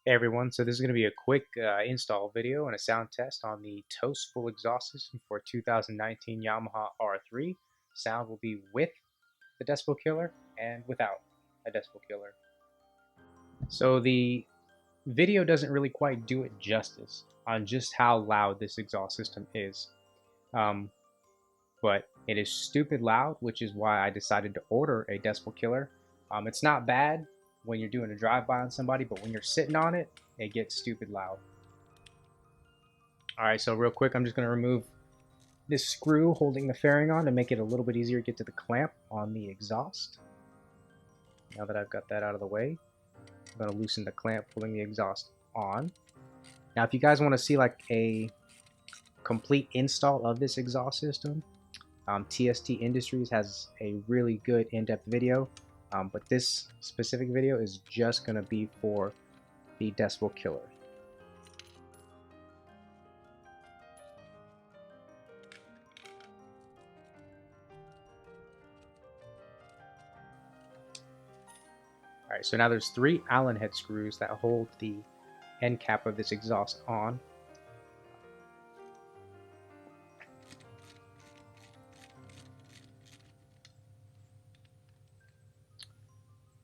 Hey everyone, so this is going to be a quick install video and a sound test on the Toce full exhaust system for 2019 Yamaha R3. Sound will be with the Decibel Killer and without a Decibel Killer. So the video doesn't really quite do it justice on just how loud this exhaust system is. Um, but it is stupid loud, which is why I decided to order a Decibel Killer. It's not bad when you're doing a drive-by on somebody, but when you're sitting on it, it gets stupid loud. All right, so real quick, I'm just going to remove this screw holding the fairing on to make it a little bit easier to get to the clamp on the exhaust. Now that I've got that out of the way, I'm going to loosen the clamp pulling the exhaust on. Now, if you guys want to see like a complete install of this exhaust system, TST Industries has a really good in-depth video, but this specific video is just going to be for the Decibel Killer. All right, so now there's 3 Allen head screws that hold the end cap of this exhaust on.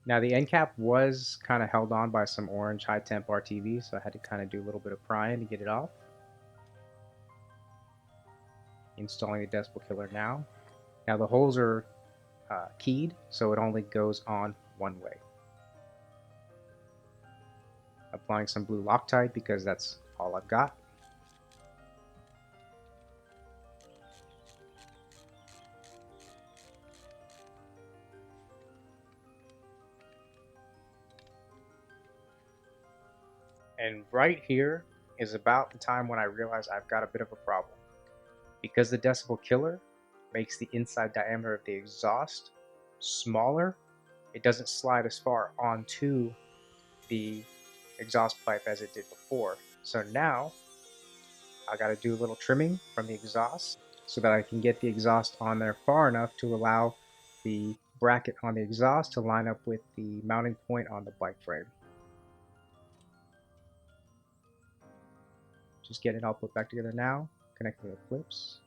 Now the end cap was kind of held on by some orange high temp RTV, so I had to kind of do a little bit of prying to get it off. Installing the Decibel Killer now. Now the holes are keyed, so it only goes on one way. Applying some blue Loctite because that's all I've got. And right here is about the time when I realize I've got a bit of a problem. Because the Decibel Killer makes the inside diameter of the exhaust smaller, it doesn't slide as far onto the exhaust pipe as it did before. So now I got to do a little trimming from the exhaust so that I can get the exhaust on there far enough to allow the bracket on the exhaust to line up with the mounting point on the bike frame. Just getting it all put back together now, connecting the clips.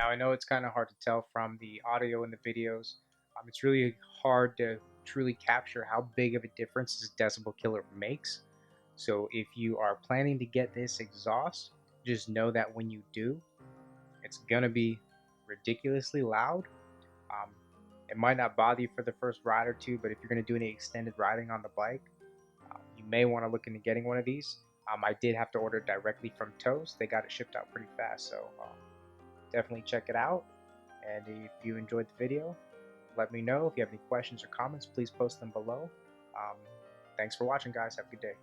Now I know it's kind of hard to tell from the audio and the videos. It's really hard to truly capture how big of a difference this Decibel Killer makes. So if you are planning to get this exhaust, just know that when you do, it's gonna be ridiculously loud. Um, it might not bother you for the first ride or two, but if you're gonna do any extended riding on the bike, you may want to look into getting one of these. I did have to order it directly from Toce. They got it shipped out pretty fast, so definitely check it out. And if you enjoyed the video, let me know. If you have any questions or comments, please post them below. Thanks for watching, guys. Have a good day.